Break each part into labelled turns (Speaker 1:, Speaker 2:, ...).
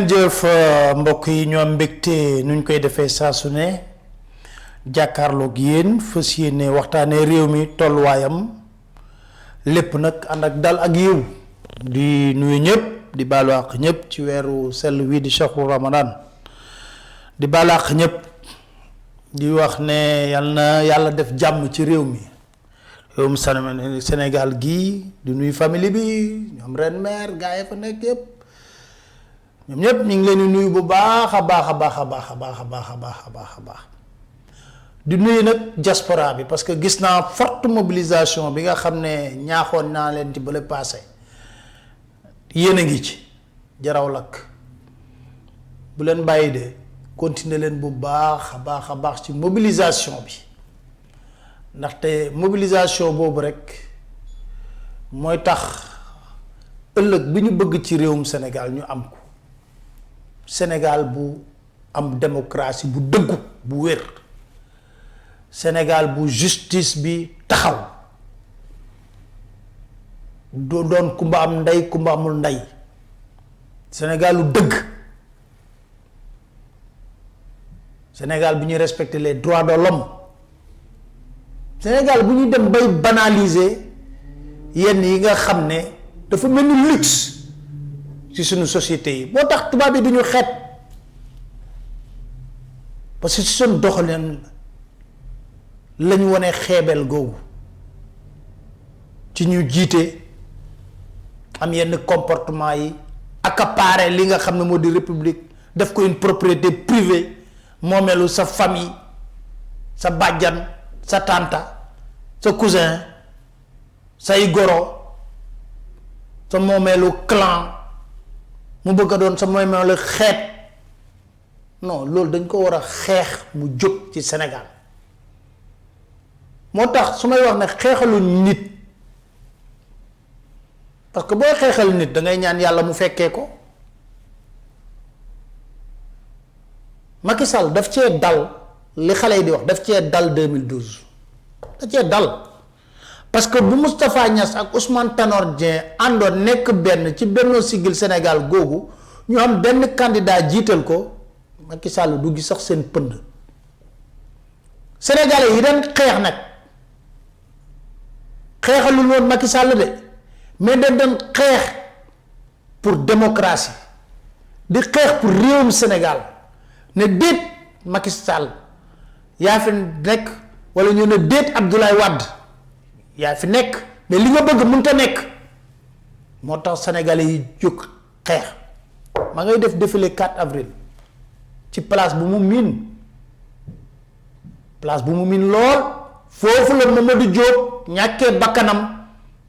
Speaker 1: ngeen jëf mbokk yi ñoo mbégte nuñ koy defee saa su ne jàkkaarloog yéen fas yéene waxtaanee réew mi tolluwaayam lépp nag ànd ak dal ak yiw di nuyu ñëpp di baalu àq ñëpp ci weeru sell wi di shahru ramadan di baalu àq ñëpp di wax ne yàlla def jàmm ci réew mi réewum Sénégal gii di nuyu famille bi ñoom ren mère gaa yi fa nekk yëpp ñoom ñëpp ñu ngi leen di nuyu bu baax a baax di nuyu nag diaspora bi parce que gis naa forte mobilisation bi nga xam ne ñaaxoon naa leen ci bële passé yéen a ngi ci jaraw lakk bu leen bàyyi de continuer leen bu baax a baax ci mobilisation bi ndaxte mobilisation boobu rek mooy tax ëllëg bi ñu bëgg ci réewum Sénégal ñu am ko Sénégal bu am démocratie bu dëggu bu wér Sénégal bu justice bi taxaw doo doon kumba am ndey kumba amul ndey Sénégal lu dëgg Sénégal bu ñuy respecter les droits de l'homme Sénégal bu ñu dem bay banaliser yenn yi nga xam ne dafa mel ni luxe ci suñu société yi moo tax tubaab yi duñu xeet parce que ci suñu doxalin lañu wone xeebel googu ci ñu jiite am yenn comportement yi accaparer li nga xam ne moo di république def ko une propriété privée moomeelu sa famille sa bàjjan sa tanta sa cousin say goro sa moomeelu clan mu bëgg a doon sa moomeelu xeet non loolu dañ ko war a xeex mu jóg ci Sénégal moo tax su may wax ne xeexalu nit parce que booy xeexal nit da ngay ñaan yàlla mu fekkee ko Macky Sall daf cee dal li xale yi di wax daf cee dal 2012 da cee dal parce que bu Moustapha Niass ak Ousmane Tanor Dieng àndoon nekk benn ci Benno Siggil Sénégal googu ñu am benn candidat jiital ko Macky Sall du gis sax seen pënd Sénégalais yi dañ xeex nag xeexalul woon Macky Sall de mais dañ doon xeex pour démocratie di xeex pour réewum Sénégal ne déet Macky Sall yaa fi nekk wala ñu ne déet Abdoulaye Wade yaa fi nekk mais li nga bëgg mënut a nekk moo tax sénégalais yi jóg xeex ma ngay def défilé 4 avril ci place bu mu miin lool foofu la Mamadou Diop ñàkkee bakkanam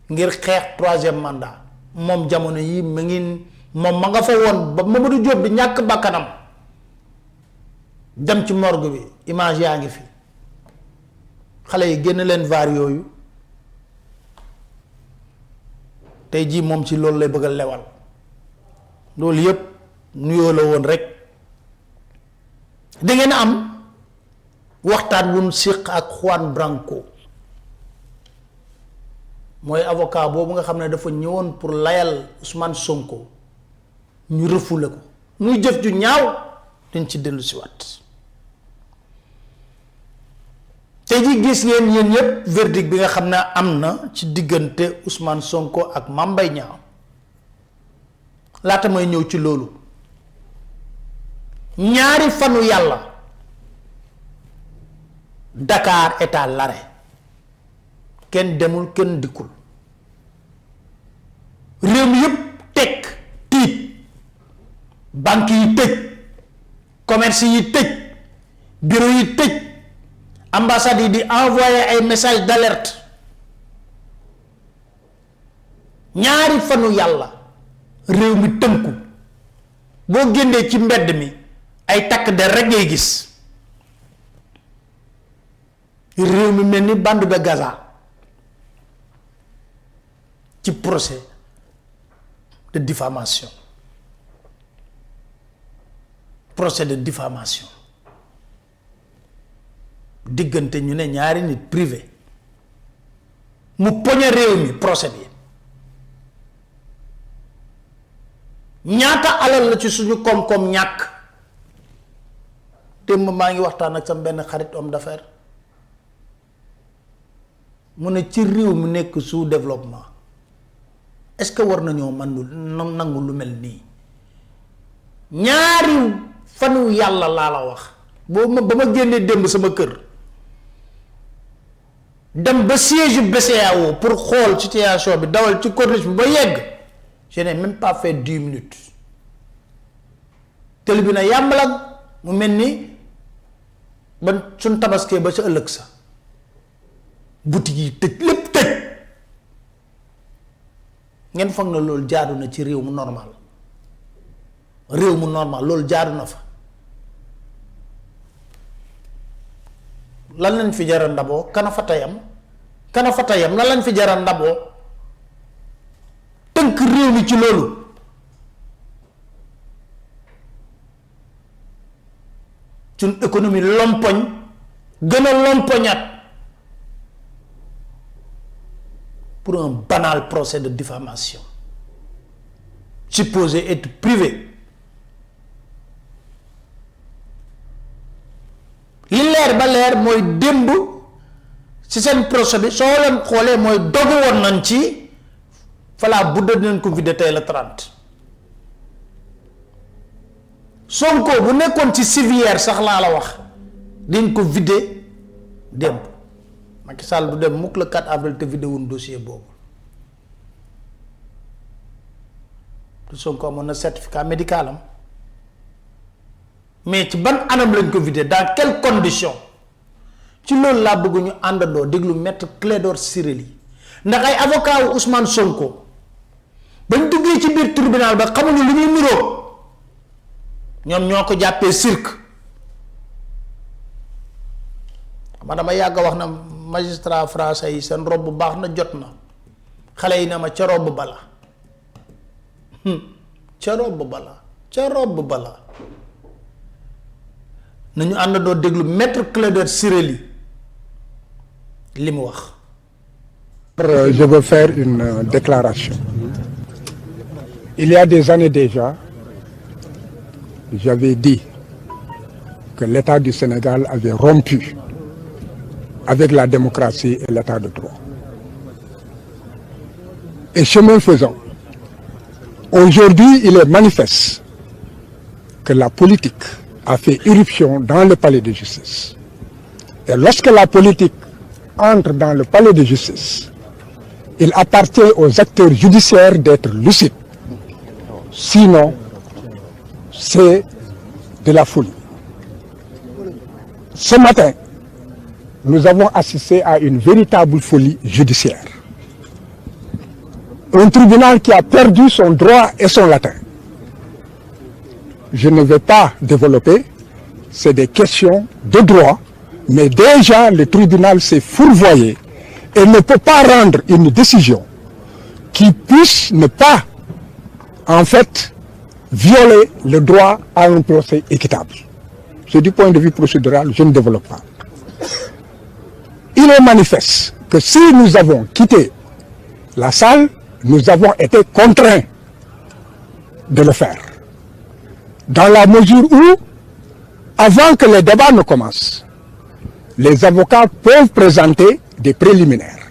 Speaker 1: ngir xeex 3e mandat moom jamono yi moom ma nga fa woon ba Mamadou Diop di ñàkk bakkanam dem ci morgue bi image yaa ngi fi xale yi génn leen vaar yooyu tey jii moom ci loolu lay bëgg a lewal loolu yépp nuyoo la woon rek da ngeen am waxtaan wun siq ak Juan Branco mooy avocat boobu nga xam ne dafa ñëwoon pour layal Ousmane Sonko ñu refoulé ko muy jëf ju ñaaw dañ ci dellu si waat te ji gis ngeen yéen ñëpp verdict bi nga xam ne am na ci diggante Ousmane Sonko ak Mame Mbaye Niang laata may ñëw ci loolu ñaari fanu yàlla Dakar est à l'arrêt kenn demul kenn dikkul réew mi yëpp teg tiit banque yi tëj commerce yi tëj bureau yi tëj ambassade yi di envoyer ay message d'alerte ñaari fanu yàlla réew mi tënku boo génnee ci mbedd mi ay takk der rek ngay gis réew mi mel ni bande de Gaza ci procès de diffamation diggante ñu ne ñaari nit privé mu poñe réew mi procès bi ñaata alal la ci suñu koom-koom ñàkk. démb maa ngi waxtaan ak sama benn xarit homme d'affaires mu ne ci réew mu nekk sous développement est-ce que war nañoo man nangu lu mel nii ñaari fanu yàlla laa la wax ba ma génnee démb sama kër dem ba siège BCEAO pour xool situation bi dawal ci corniche bi ba yegg je n'ai même pas fait 10 minutes télé bi na yàmbalag mu mel ni ba suñ tabaskee ba sa ëllëg sa boutique yi tëj lépp tëj ngeen foog na loolu jaadu na ci réew mu normal loolu jaadu na fa lan lañ fi jara ndaboo kana fa tayam lan lañ fi jara ndaboo tënk réew mi ci loolu suñ économie lompoñ gën a lompoñat pour un banal procès de diffamation supposé être privé li leer ba leer mooy démb ci seen procès bi soo leen xoolee mooy dogu woon nañ ci falaa budda dinañ ko vidé tey la 30 Sonko bu nekkoon ci civière sax laa la wax dañ ko vidé démb Macky Sall du dem mukk le 4 avril te vidé wuñ dossier boobu te Sonko amoon na certificat médical am mais ci ban anam lañ ko vidé dans quelles conditions ci loolu laa bëgg ñu àndandoo déglu maître Clédor Ciré Ly ndax ay avocat wu Ousmane Sonko bañ duggee ci biir tribunal ba xamuñu lu ñuy niroo ñoom ñoo ko jàppee cirque ma dama yàgg wax na magistrat français yi seen robe bu baax na jot na xale yi ne ma ca robe bala ca robe bala nañu àndandoo déglu maître Clédor Ciré Ly li mu wax.
Speaker 2: Je veux faire une déclaration. Il y a des années déjà, j'avais dit que l'État du Sénégal avait rompu avec la démocratie et l'État de droit. Et chemin faisant, aujourd'hui, il est manifeste que la politique a fait irruption dans le palais de justice. Et lorsque la politique entre dans le palais de justice, il appartient aux acteurs judiciaires d'être lucides. Sinon, c'est de la folie. Ce matin, nous avons assisté à une véritable folie judiciaire. Un tribunal qui a perdu son droit et son latin. Je ne vais pas développer, c'est des questions de droit, mais déjà le tribunal s'est fourvoyé et ne peut pas rendre une décision qui puisse ne pas, en fait, violer le droit à un procès équitable. C'est du point de vue procédural, je ne développe pas. Il est manifeste que si nous avons quitté la salle, nous avons été contraints de le faire. Dans la mesure où, avant que les débats ne commencent, les avocats peuvent présenter des préliminaires.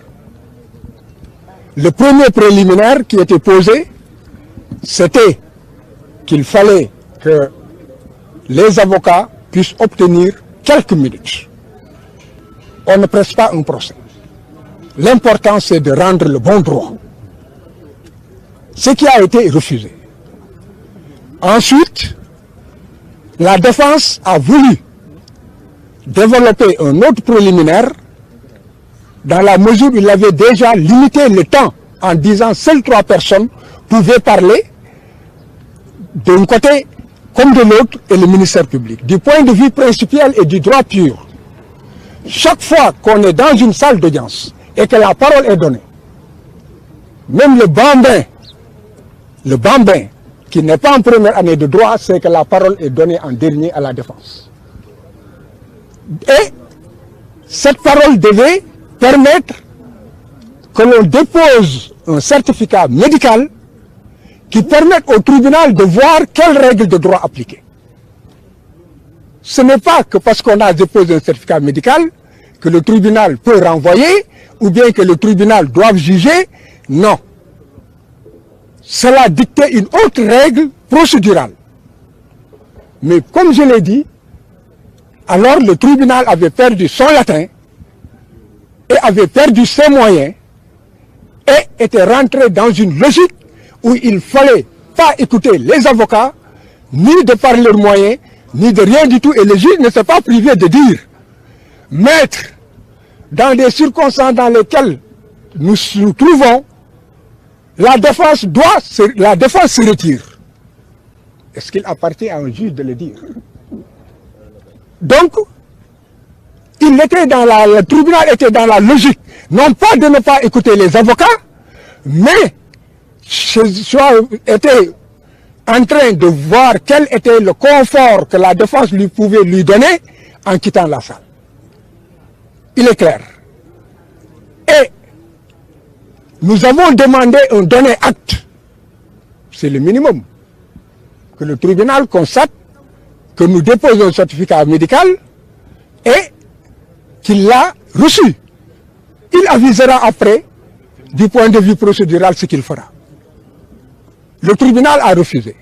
Speaker 2: Le premier préliminaire qui était posé, c'était qu'il fallait que les avocats puissent obtenir quelques minutes. On ne presse pas un procès. L'important, c'est de rendre le bon droit. Ce qui a été refusé. Ensuite, la défense a voulu développer un autre préliminaire dans la mesure où il avait déjà limité le temps en disant seules 3 personnes pouvaient parler d'un côté comme de l'autre et le ministère public. Du point de vue principiel et du droit pur, chaque fois qu'on est dans une salle d'audience et que la parole est donnée, même le bambin qui n'est pas en première année de droit, c'est que la parole est donnée en dernier à la défense. Et cette parole devait permettre que l'on dépose un certificat médical qui permettent au tribunal de voir quelles règles de droit appliquer. Ce n'est pas que parce qu'on a déposé un certificat médical que le tribunal peut renvoyer ou bien que le tribunal doit juger. Non. Cela dictait une autre règle procédurale. Mais comme je l'ai dit, alors le tribunal avait perdu son latin et avait perdu ses moyens et était rentré dans une logique où il ne fallait pas écouter les avocats, ni de par leurs moyens, ni de rien du tout. Et le juge ne s'est pas privé de dire, maître, dans des circonstances dans lesquelles nous nous trouvons, la défense se retire. Est-ce qu'il appartient à un juge de le dire? Donc, le tribunal était dans la logique, non pas de ne pas écouter les avocats, mais était en train de voir quel était le confort que la défense pouvait lui donner en quittant la salle. Il est clair. Et nous avons demandé un donné acte. C'est le minimum. Que le tribunal constate que nous déposons un certificat médical et qu'il l'a reçu. Il avisera après, du point de vue procédural, ce qu'il fera. Le tribunal a refusé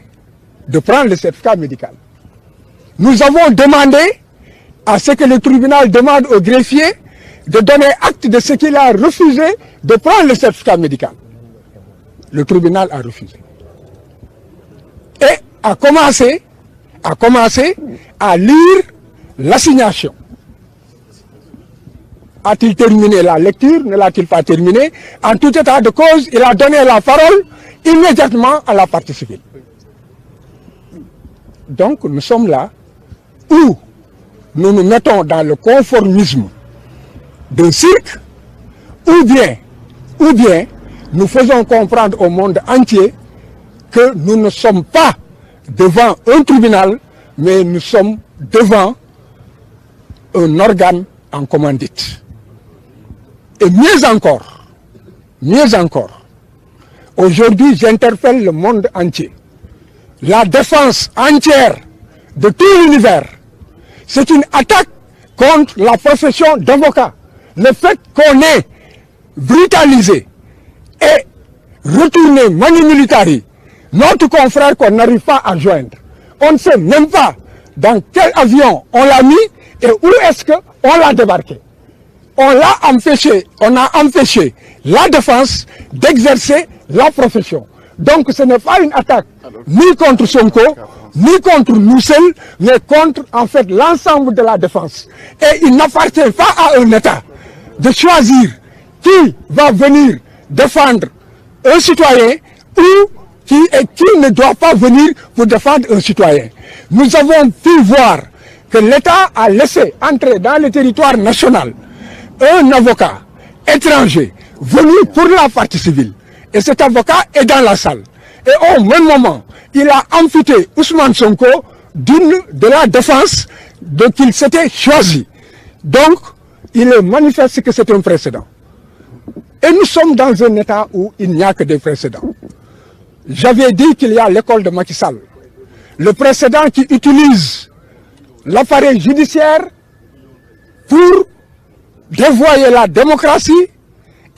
Speaker 2: de prendre le certificat médical. Nous avons demandé à ce que le tribunal demande au greffier de donner acte de ce qu'il a refusé de prendre le certificat médical. Le tribunal a refusé. Et a commencé à lire l'assignation. A-t-il terminé la lecture? Ne l'a-t-il pas terminé? En tout état de cause, il a donné la parole immédiatement à la partie civile. Donc nous sommes là où nous nous mettons dans le conformisme d'un cirque, ou bien nous faisons comprendre au monde entier que nous ne sommes pas devant un tribunal, mais nous sommes devant un organe en commandite. Et mieux encore, aujourd'hui j'interpelle le monde entier. La défense entière de tout l'univers, c'est une attaque contre la profession d'avocat. Le fait qu'on ait brutalisé et retourné manu militari notre confrère qu'on n'arrive pas à joindre. On ne sait même pas dans quel avion on l'a mis et où est-ce qu'on l'a débarqué. On a empêché la défense d'exercer la profession. Donc ce n'est pas une attaque ni contre Sonko, ni contre nous seuls, mais contre en fait l'ensemble de la défense. Et il n'appartient pas à un État de choisir qui va venir défendre un citoyen ou qui ne doit pas venir pour défendre un citoyen. Nous avons pu voir que l'État a laissé entrer dans le territoire national un avocat étranger venu pour la partie civile. Et cet avocat est dans la salle. Et au même moment, il a amputé Ousmane Sonko de la défense qu'il s'était choisi. Donc, il est manifeste que c'est un précédent. Et nous sommes dans un État où il n'y a que des précédents. J'avais dit qu'il y a l'école de Macky Sall. Le précédent qui utilise l'appareil judiciaire pour dévoyer la démocratie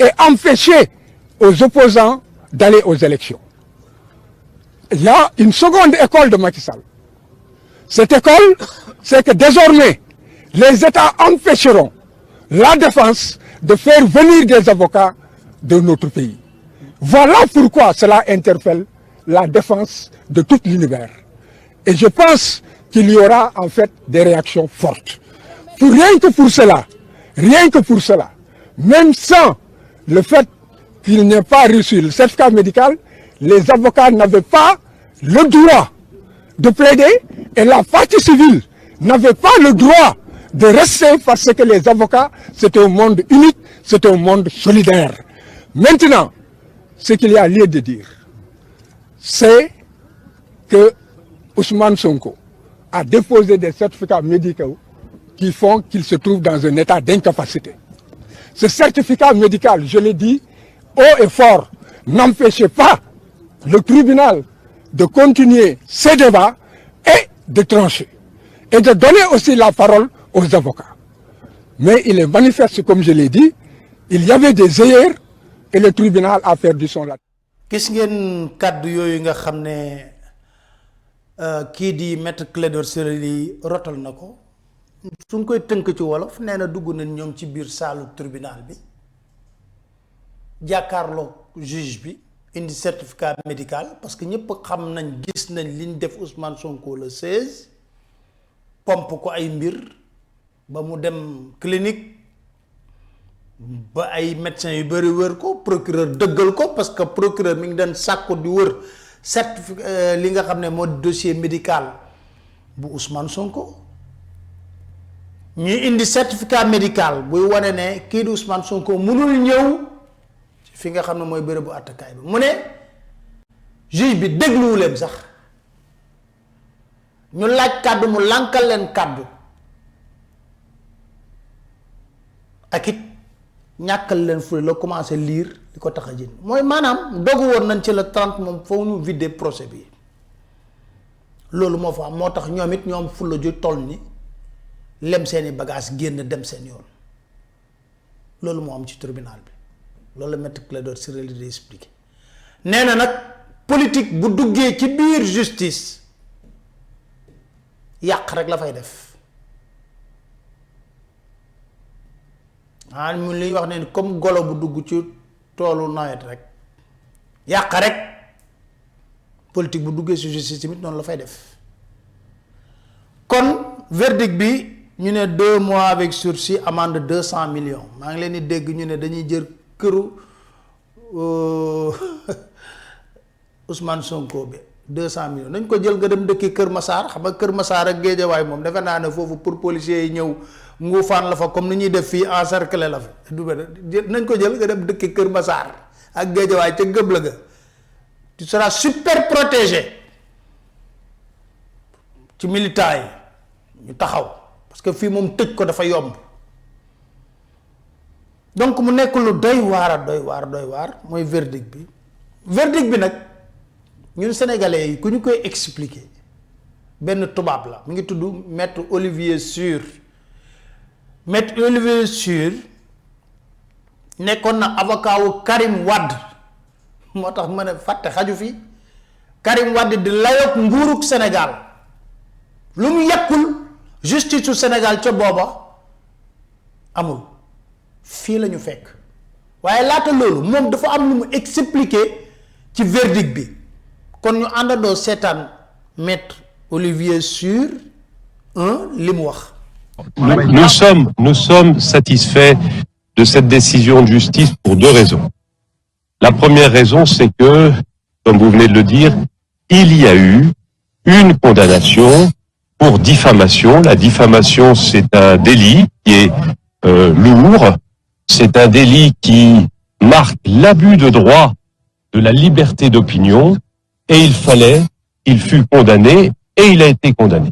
Speaker 2: et empêcher aux opposants d'aller aux élections. Il y a une seconde école de Macky Sall. Cette école, c'est que désormais, les États empêcheront la défense de faire venir des avocats de notre pays. Voilà pourquoi cela interpelle la défense de tout l'univers. Et je pense qu'il y aura en fait des réactions fortes. Rien que pour cela, même sans le fait qu'il n'ait pas reçu le certificat médical, les avocats n'avaient pas le droit de plaider et la partie civile n'avait pas le droit de rester parce que les avocats, c'est un monde unique, c'est un monde solidaire. Maintenant, ce qu'il y a lieu de dire, c'est que Ousmane Sonko a déposé des certificats médicaux qui font qu'il se trouve dans un état d'incapacité. Ce certificat médical, je l'ai dit haut et fort, n'empêchait pas le tribunal de continuer ses débats et de trancher. Et de donner aussi la parole aux avocats. Mais il est manifeste, comme je l'ai dit, il y avait des erreurs et le tribunal a perdu son latin.
Speaker 1: gis ngeen kàddu yooyu nga xam ne kii di maître Clédor Ciré Ly rotal na ko suñ koy tënk ci wolof nee na dugg nañ ñoom ci biir saalu tribunal bi jàkkaarloo juge bi indi certificat médical parce que ñëpp xam nañ gis nañ liñ def Ousmane Sonko le 16 pompe ko ay mbir ba mu dem clinique ba ay médecins yu bëri wër ko procureur dëggal ko parce que procureur mi ngi doon sàkku di wër certificat li nga xam ne moo dossier médical bu Ousmane Sonko ñu indi certificat médical buy wane ne kii di Ousmane Sonko mënul ñëw fi nga xam ne mooy béréb bu attakaay bi mu ne juge bi dégluwu leen sax ñu laaj kàddu mu lànkal leen kàddu ak it ñàkkal leen fule la commencé lire li ko tax a jën mooy maanaam dogu woon nañ ci le 30 moom foofu ñu vider procès bi loolu moo fa am moo tax ñoom it ñoom fulla ju toll ni lem seeni bagage génn dem seen yoon loolu moo am ci tribunal bi loolu la maître Clédor Ciré Ly di expliqué nee na nag politique bu duggee ci biir justice yàq rek la fay def mu li wax ne comme golo bu dugg ci toolu nawet rek yàq rek politique bu duggee ci justice tamit noonu la fay def kon verdict bi ñu ne 2 mois avec sursis amende 200 millions maa ngi leen di dégg ñu ne dañuy jël këru Ousmane Sonko bi 200 millions nañ ko jël nga dem dëkki Kër Massar xam nga Kër Massar ak Géejawaay moom defe naa ne foofu pour policiers yi ñëw nguufaan la fa comme ni ñuy def fii encercler la fa du nañ ko jël nga dem dëkki Kër Massar ak Géejawaay ca gëb la ga tu seras super protégé ci militants yi ñu taxaw parce que fii moom tëj ko dafa yomb donc mu nekk lu doy waar mooy verdict bi nag ñun sénégalais yi ku ñu koy expliquer benn tubaab la mu ngi tudd maître Olivier Sur nekkoon na avocat wu Karim Wade moo tax ma ne fàtte xaju fi Karim Wade di layoog nguurug Sénégal lu mu yàqul justice su Sénégal ca booba amul fii la ñu fekk waaye laata loolu moom dafa am lu mu expliquer ci verdict bi kon ñu àndandoo seetaan maître Olivier Sur li mu wax.
Speaker 3: Nous sommes satisfaits de cette décision de justice pour 2 raisons. La première raison, c'est que, comme vous venez de le dire, il y a eu une condamnation pour diffamation. La diffamation, c'est un délit qui est lourd. C'est un délit qui marque l'abus de droit de la liberté d'opinion et il fallait qu'il fût condamné et il a été condamné.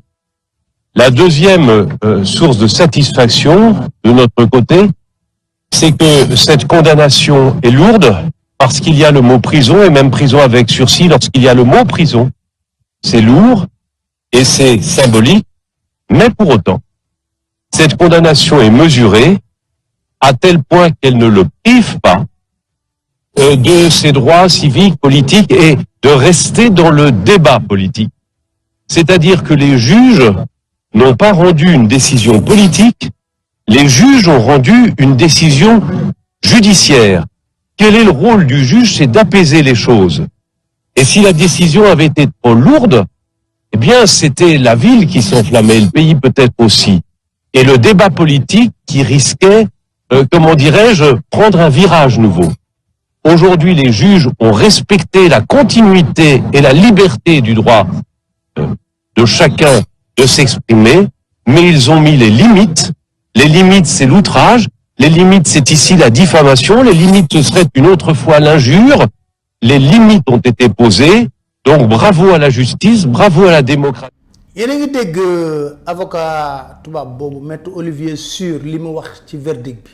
Speaker 3: La deuxième source de satisfaction de notre côté, c'est que cette condamnation est lourde parce qu'il y a le mot prison et même prison avec sursis. Lorsqu'il y a le mot prison, c'est lourd et c'est symbolique, mais pour autant, cette condamnation est mesurée à tel point qu'elle ne le prive pas de ses droits civiques, politiques et de rester dans le débat politique. C'est-à-dire que les juges n'ont pas rendu une décision politique, les juges ont rendu une décision judiciaire. Quel est le rôle du juge? C'est d'apaiser les choses. Et si la décision avait été trop lourde, eh bien, c'était la ville qui s'enflammait, le pays peut-être aussi. Et le débat politique qui risquait, comment dirais-je, prendre un virage nouveau. Aujourd'hui, les juges ont respecté la continuité et la liberté du droit de chacun de s'exprimer, mais ils ont mis les limites. Les limites, c'est l'outrage. Les limites, c'est ici la diffamation. Les limites, ce serait une autre fois l'injure. Les limites ont été posées. Donc, bravo à la justice, bravo à la démocratie.
Speaker 1: yéen a ngi dégg avocat tubaab boobu maître Olivier Sur li mu wax ci verdict bi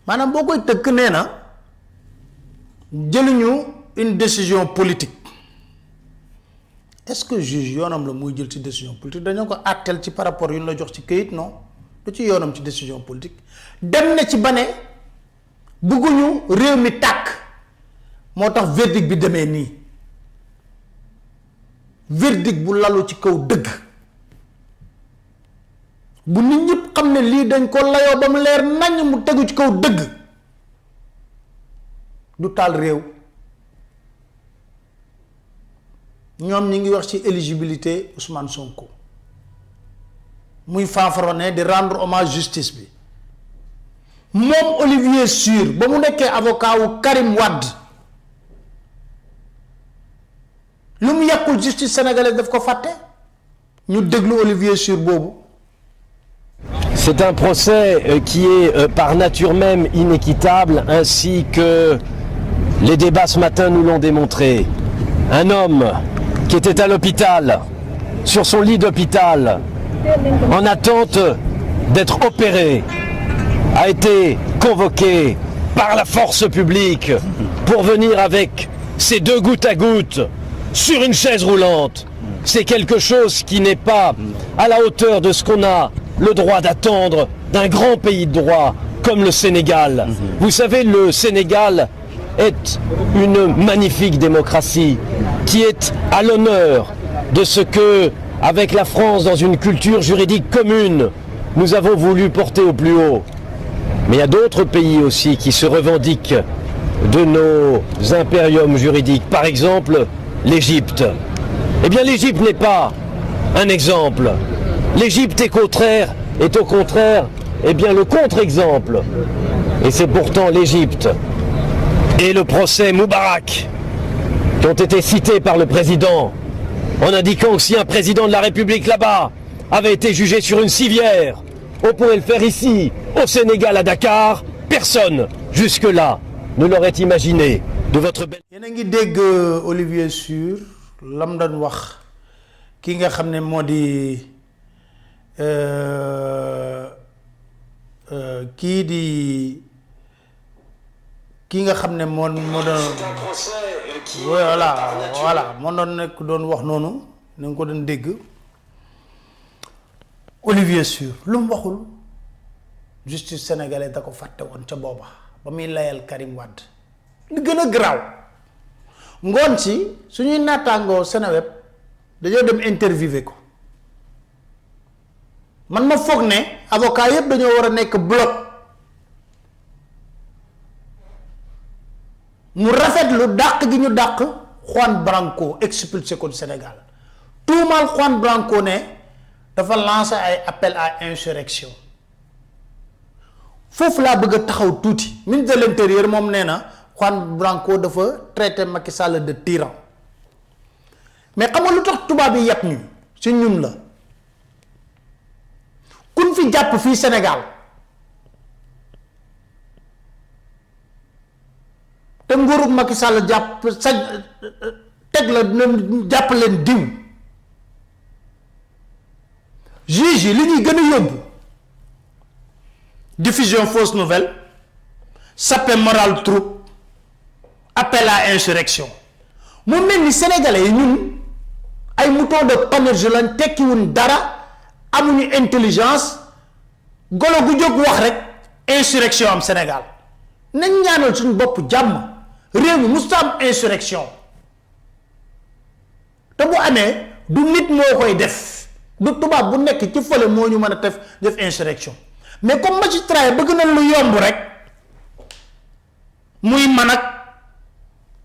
Speaker 1: maanaam boo koy tëkk nee na jëluñu une décision politique est-ce que juge yoonam la muy jël ci décision politique dañoo ko àttel ci par rapport yu ñu la jox ci këyit non du ci yoonam ci décision politique dem na ci ba ne bëgguñu réew mi tàkk moo tax verdict bi demee nii verdict bu lalu ci kaw dëgg bu nit ñëpp xam ne lii dañ ko layoo ba mu leer nañ mu tegu ci kaw dëgg du taal réew ñoom ñi ngi wax ci éligibilité Ousmane Sonko muy fanfaronné di rendre hommage justice bi moom Olivier Sur ba mu nekkee avocat wu Karim Wade lu mu yàqul justice sénégalaise daf ko fàtte ñu déglu Olivier Sur boobu.
Speaker 4: C'est un procès qui est par nature même inéquitable, ainsi que les débats ce matin nous l'ont démontré. Un homme qui était à l'hôpital, sur son lit d'hôpital, en attente d'être opéré, a été convoqué par la force publique pour venir avec ses 2 gouttes à gouttes sur une chaise roulante. C'est quelque chose qui n'est pas à la hauteur de ce qu'on a le droit d'attendre d'un grand pays de droit comme le Sénégal. Vous savez, le Sénégal est une magnifique démocratie qui est à l'honneur de ce que, avec la France dans une culture juridique commune, nous avons voulu porter au plus haut. Mais il y a d'autres pays aussi qui se revendiquent de nos impériums juridiques. Par exemple, l'Égypte. Eh bien, l'Égypte n'est pas un exemple. L'Égypte est au contraire, eh bien, le contre-exemple. Et c'est pourtant l'Égypte et le procès Moubarak qui ont été cités par le président en indiquant que si un président de la République là-bas avait été jugé sur une civière, on pourrait le faire ici, au Sénégal, à Dakar. Personne, jusque-là, ne l'aurait imaginé. De votre belle...
Speaker 1: yéen a ngi dégg Olivier Sur lam doon wax ki nga xam ne moo di kii nga xam ne moo doon voilà moo doon nekk doon wax noonu na nga ko doon dégg Olivier Sur lu mu waxul justice sénégalaise da ko fàtte woon ca booba ba muy layal Karim Wade li gën a garaaw ngoon si suñuy naataangoo Seneweb dañoo dem interviewé ko man ma foog ne avocat yëpp dañoo war a nekk bloc mu rafetlu dàq gi ñu dàq Juan Branco expulsé ko du Sénégal tuumal Juan Branco ne dafa lancé ay appel à insurrection foofu laa bëgg a taxaw tuuti ministre de l'intérieur moom nee na Juan Branco dafa traité Macky Sall de tyran mais xam nga lu tax tubaab yi yàpp ñu si ñun la kun fi jàpp fii Sénégal te nguurug Macky Sall jàpp sa teg la jàpp leen diw juge yi li ñuy gën a yóbbu diffusion fausse nouvelle sape moral trouble appel à insurrection mu mel ni sénégalais yi ñun ay mouton de Panurge lañ tekkiwuñ dara amuñu intelligence golo gu jóg wax rek insurrection am Sénégal nañ ñaanal suñu bopp jàmm réew mi musta am insurrection te bu amee du nit moo koy def du tubaab bu nekk ci fële moo ñu mën a def insurrection mais comme magistrat yi bëgg na lu yomb rek muy man ak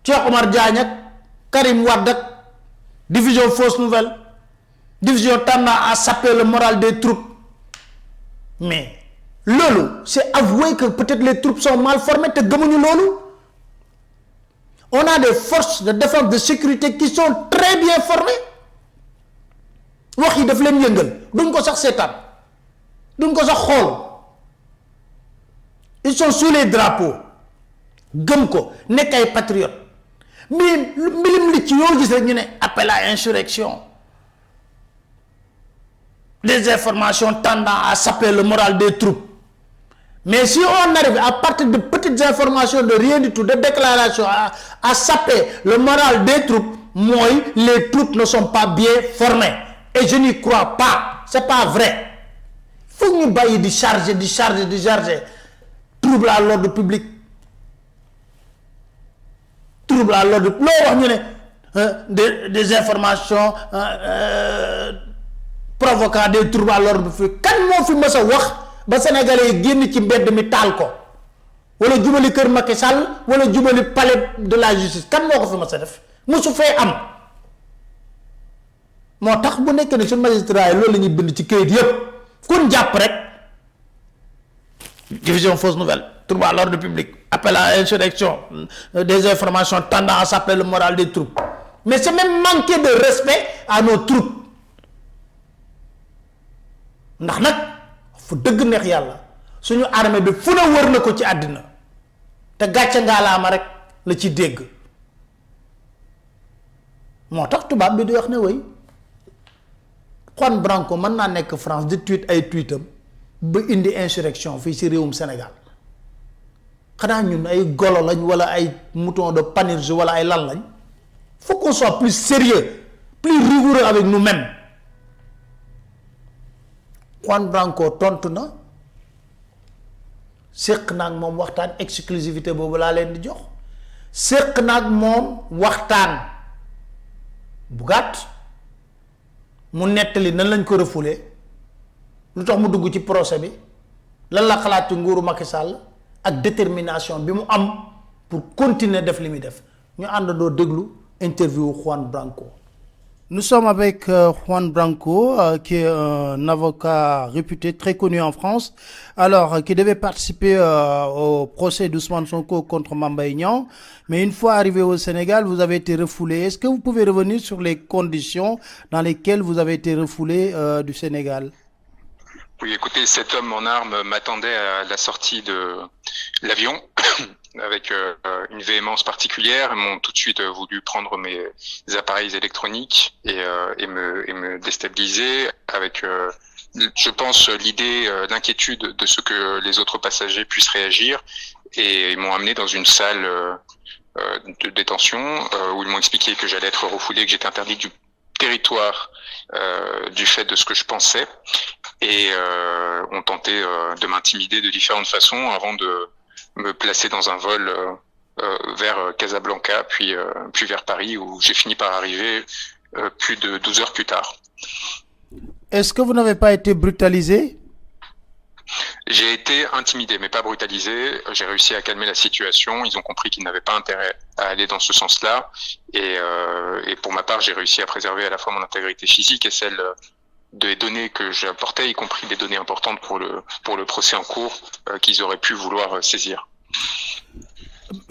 Speaker 1: Cheikh Omar Diagne ak Karim Wade ak diffusion fausse nouvelle diffusion tendant à saper le moral des troupes mais loolu c'est avouer que peut-être les troupes sont mal formées te gëmuñu loolu on a des forces de défense de sécurité qui sont très bien formées wax yi daf leen yëngal duñ ko sax seetaan duñ ko sax xool ils sont sous les drapeaux gëm ko nekk ay patriotes mais mbilim li ci yoo gis rek ñu ne appel à insurrection des informations tendant à saper le moral des troupes Mais si on arrive à partir de petites informations, de rien du tout, de déclarations, à saper le moral des troupes, moi, les troupes ne sont pas bien formées. Et je n'y crois pas. C'est pas vrai. Il faut que nous bailler de charger. Trouble à l'ordre public. Trouble à l'ordre public. Des informations provoquant des troubles à l'ordre public. Quand moi, je me suis ba Sénégalais génn ci mbedd mi taal ko wala jubali kër Macky Sall wala jubali palais de la justice kan moo ko fi ma sa def musu fee am moo tax bu nekk ne suñu magistrat yi loolu la ñuy bind ci këyit yëpp kun jàpp rek division fausse nouvelle trouble à l'ordre public appel à insurrection des informations tendant à saper le moral des troupes mais c'est même manquer de respect à nos troupes ndax nag fu dëgg neex yàlla suñu armée bi fu na wër na ko ci àddina te gàcce ngaalaama rek la ci dégg moo tax tubaab bi di wax ne way Juan Branco mën naa nekk France di tweet ay tweetam ba indi insurrection fii ci réewum Sénégal xanaa ñun ay golo lañ wala ay mouton de Panurge wala ay lan lañ faut qu'on soit plus sérieux plus rigoureux avec nous-mêmes. Juan Branco tontu na séq naag moom waxtaan exclusivité boobu laa leen di jox séq naag moom waxtaan bu gàtt mu nettali nan lañ ko refoulé lu tax mu dugg ci procès bi lan la xalaat ci nguuru Macky Sall ak détermination bi mu am pour continuer def li muy def ñu àndandoo déglu interview Juan Branco. Nous sommes avec Juan Branco, qui est un avocat réputé, très connu en France, alors qui devait participer au procès d'Ousmane Sonko contre Mame Mbaye Niang, mais une fois arrivé au Sénégal, vous avez été refoulé. Est-ce que vous pouvez revenir sur les conditions dans lesquelles vous avez été refoulé du Sénégal?
Speaker 5: Oui, écoutez, cet homme en armes m'attendait à la sortie de l'avion avec une véhémence particulière. Ils m'ont tout de suite voulu prendre mes appareils électroniques et me déstabiliser avec, je pense, l'idée, l'inquiétude de ce que les autres passagers puissent réagir. Et ils m'ont amené dans une salle de détention où ils m'ont expliqué que j'allais être refoulé, que j'étais interdit du territoire du fait de ce que je pensais, et ont tenté de m'intimider de différentes façons avant de me placer dans un vol vers Casablanca, puis vers Paris, où j'ai fini par arriver plus de 12 heures plus tard.
Speaker 1: Est-ce que vous n'avez pas été brutalisé?
Speaker 5: J'ai été intimidé, mais pas brutalisé. J'ai réussi à calmer la situation. Ils ont compris qu'ils n'avaient pas intérêt à aller dans ce sens-là. Et pour ma part, j'ai réussi à préserver à la fois mon intégrité physique et celle des données que j'apportais, y compris des données importantes pour le procès en cours qu'ils auraient pu vouloir saisir.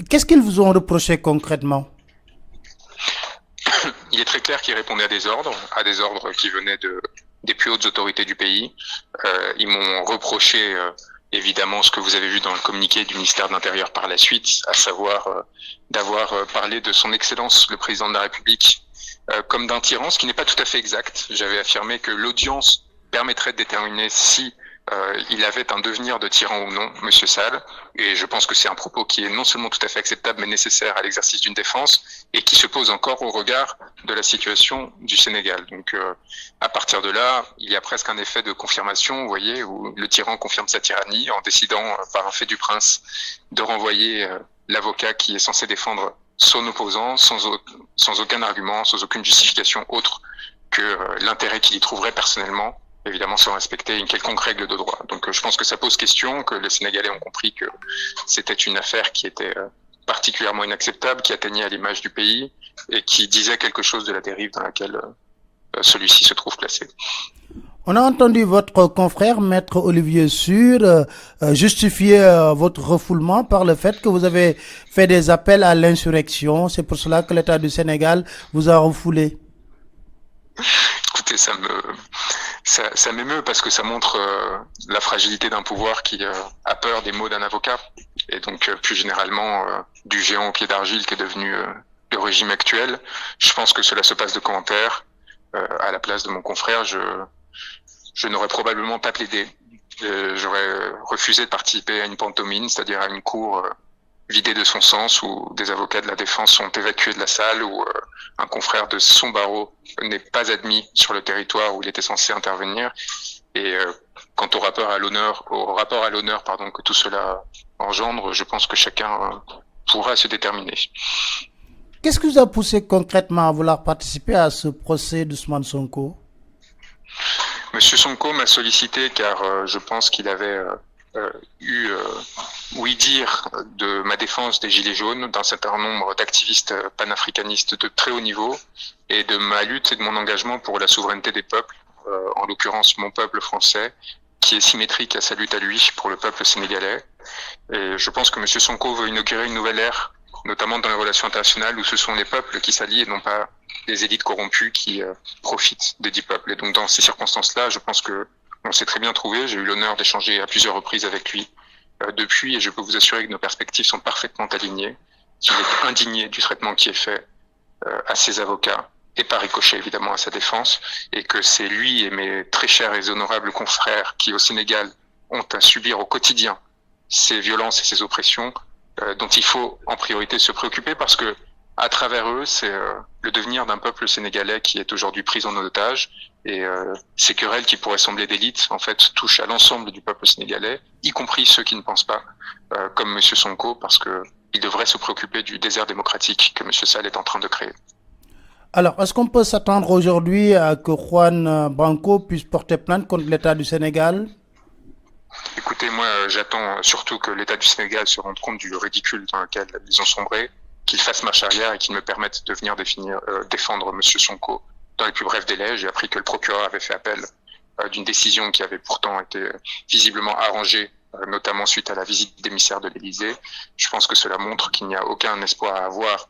Speaker 1: Qu'est-ce qu'ils vous ont reproché concrètement?
Speaker 5: Il est très clair qu'ils répondaient à des ordres qui venaient des plus hautes autorités du pays. Ils m'ont reproché évidemment ce que vous avez vu dans le communiqué du ministère de l'Intérieur par la suite, à savoir d'avoir parlé de son Excellence le Président de la République comme d'un tyran, ce qui n'est pas tout à fait exact. J'avais affirmé que l'audience permettrait de déterminer si il avait un devenir de tyran ou non, Monsieur Sall, et je pense que c'est un propos qui est non seulement tout à fait acceptable, mais nécessaire à l'exercice d'une défense, et qui se pose encore au regard de la situation du Sénégal. Donc, à partir de là, il y a presque un effet de confirmation, vous voyez, où le tyran confirme sa tyrannie en décidant, par un fait du prince, de renvoyer l'avocat qui est censé défendre son opposant sans aucun argument, sans aucune justification autre que l'intérêt qu'il y trouverait personnellement, évidemment sans respecter une quelconque règle de droit. Donc je pense que ça pose question, que les Sénégalais ont compris que c'était une affaire qui était particulièrement inacceptable, qui atteignait à l'image du pays et qui disait quelque chose de la dérive dans laquelle celui-ci se trouve placé.
Speaker 1: On a entendu votre confrère, Maître Olivier Sur, justifier votre refoulement par le fait que vous avez fait des appels à l'insurrection. C'est pour cela que l'État du Sénégal vous a refoulé.
Speaker 5: Écoutez, ça m'émeut parce que ça montre la fragilité d'un pouvoir qui a peur des mots d'un avocat et donc plus généralement du géant au pied d'argile qui est devenu le régime actuel. Je pense que cela se passe de commentaires. À la place de mon confrère, je n'aurais probablement pas plaidé J'aurais refusé de participer à une pantomime, c'est-à-dire à une cour vidée de son sens, où des avocats de la défense sont évacués de la salle, où un confrère de son barreau n'est pas admis sur le territoire où il était censé intervenir. Et quant au rapport à l'honneur, que tout cela engendre, je pense que chacun pourra se déterminer.
Speaker 1: Qu'est-ce qui vous a poussé concrètement à vouloir participer à ce procès d'Ousmane Sonko?
Speaker 5: Monsieur Sonko m'a sollicité car je pense qu'il avait eu oui-dire de ma défense des Gilets jaunes, d'un certain nombre d'activistes panafricanistes de très haut niveau, et de ma lutte et de mon engagement pour la souveraineté des peuples, en l'occurrence mon peuple français, qui est symétrique à sa lutte à lui pour le peuple sénégalais. Et je pense que monsieur Sonko veut inaugurer une nouvelle ère, notamment dans les relations internationales, où ce sont les peuples qui s'allient et non pas les élites corrompues qui profitent des dix peuples. Et donc dans ces circonstances-là, je pense que on s'est très bien trouvé. J'ai eu l'honneur d'échanger à plusieurs reprises avec lui depuis, et je peux vous assurer que nos perspectives sont parfaitement alignées. Il est indigné du traitement qui est fait à ses avocats, et par ricochet évidemment à sa défense, et que c'est lui et mes très chers et honorables confrères qui au Sénégal ont à subir au quotidien ces violences et ces oppressions dont il faut en priorité se préoccuper, parce que à travers eux, c'est le devenir d'un peuple sénégalais qui est aujourd'hui pris en otage, et ces querelles qui pourraient sembler d'élite, en fait, touchent à l'ensemble du peuple sénégalais, y compris ceux qui ne pensent pas comme monsieur Sonko, parce que il devrait se préoccuper du désert démocratique que monsieur Sall est en train de créer.
Speaker 1: Alors, est-ce qu'on peut s'attendre aujourd'hui à que Juan Branco puisse porter plainte contre l'État du Sénégal?
Speaker 5: Écoutez, moi, j'attends surtout que l'État du Sénégal se rende compte du ridicule dans lequel ils ont sombré, qu'il fasse marche arrière et qu'il me permette de venir défendre monsieur Sonko dans les plus brefs délais. J'ai appris que le procureur avait fait appel d'une décision qui avait pourtant été visiblement arrangée, notamment suite à la visite d'émissaires de l'Élysée. Je pense que cela montre qu'il n'y a aucun espoir à avoir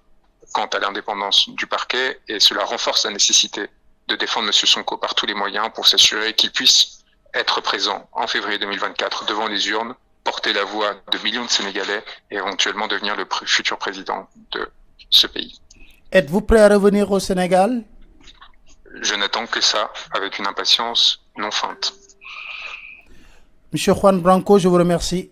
Speaker 5: quant à l'indépendance du parquet, et cela renforce la nécessité de défendre monsieur Sonko par tous les moyens pour s'assurer qu'il puisse être présent en février 2024 devant les urnes, porter la voix de millions de Sénégalais et éventuellement devenir le futur président de ce pays.
Speaker 1: Êtes-vous prêt à revenir au Sénégal?
Speaker 5: Je n'attends que ça, avec une impatience non feinte.
Speaker 1: Monsieur Juan Branco, je vous remercie.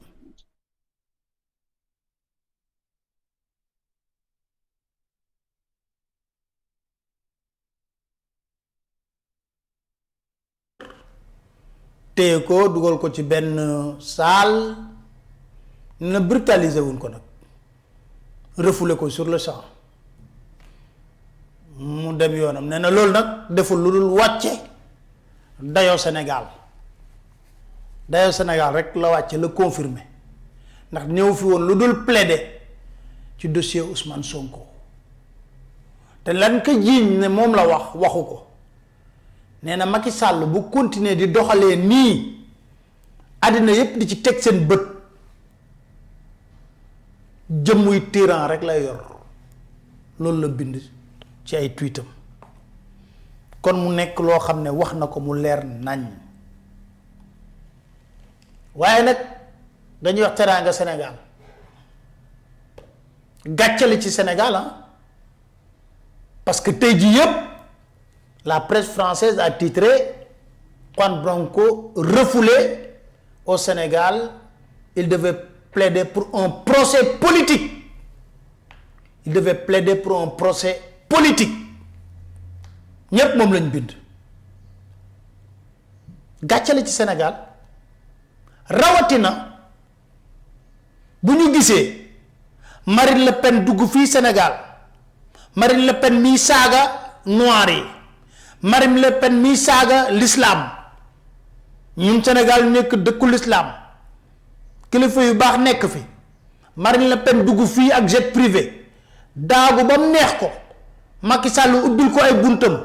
Speaker 1: téye ko dugal ko ci benn salle ne brutaliser wuñ ko nag refoulé ko sur le champ mu dem yoonam nee na loolu nag deful lu dul wàcce dayoo Sénégal rek la wàcce la confirmé ndax ñëw fi woon lu dul plaider ci dossier Ousmane Sonko te lan ko jiiñ ne moom la waxu ko nee na Macky Sall bu continuer di doxalee nii àddina yépp di ci teg seen bët jëmmuy tyran rek lay yor loolu la bind ci ay tweetam kon mu nekk loo xam ne wax na ko mu leer nañ waaye nag dañuy wax teraanga Sénégal gàccali ci Sénégal parce que tey ji yépp la presse française a titré Juan Branco refoulé au Sénégal. Il devait plaider pour un procès politique. Ñépp moom lañ bind. Gàccale ci Sénégal rawatina bu ñu gisee Marine Le Pen dugg fii Sénégal Marine Le Pen mi saaga noir yi Marine Le Pen mi saaga l'islam ñun Sénégal nekk dëkku l'islam kilifa yu baax nekk fi Marine Le Pen dugg fii ak jet privé daagu ba mu neex ko Macky Sall ubbil ko ay buntam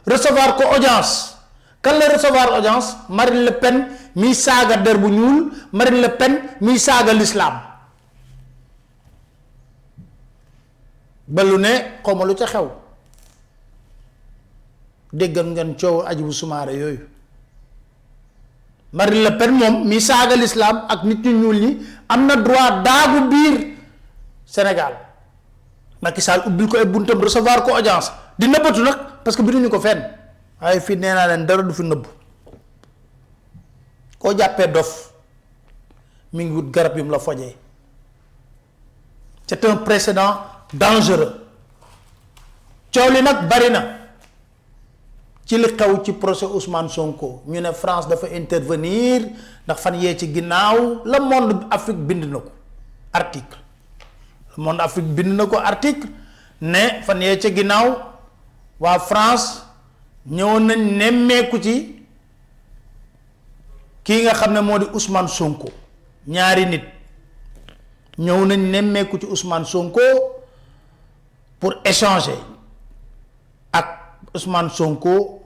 Speaker 1: recevoir ko audience kan la recevoir audience Marine Le Pen mi saaga der bu ñuul Marine Le Pen mi saaga l'islam ba lu ne xawma lu ca xew déggal ngeen coow Hadjibou Soumaré yooyu Marine Le Pen moom mi saaga l'islam ak nit ñu ñuul ñi am na droit daagu biir Sénégal Macky Sall ubbil ko ay buntam recevoir ko audience di nëbbatu nag parce que binduñu ko fenn waaye fii nee naa leen dara du fi nëbb koo jàppee dof mi ngi wut garab yu mu la fojee. C'est un précédent dangereux coow li nag bari na ci li xew ci procès Ousmane Sonko ñu ne France dafa intervenir ndax fan yee ci ginnaaw Le Monde Afrique bind na ko article Le Monde Afrique bind na ko article ne fan yee ci ginnaaw waa France ñëwoon nañ nemmeeku ci kii nga xam ne moo di Ousmane Sonko ñaari nit ñëw nañ nemmeeku ci Ousmane Sonko pour échanger ak Ousmane Sonko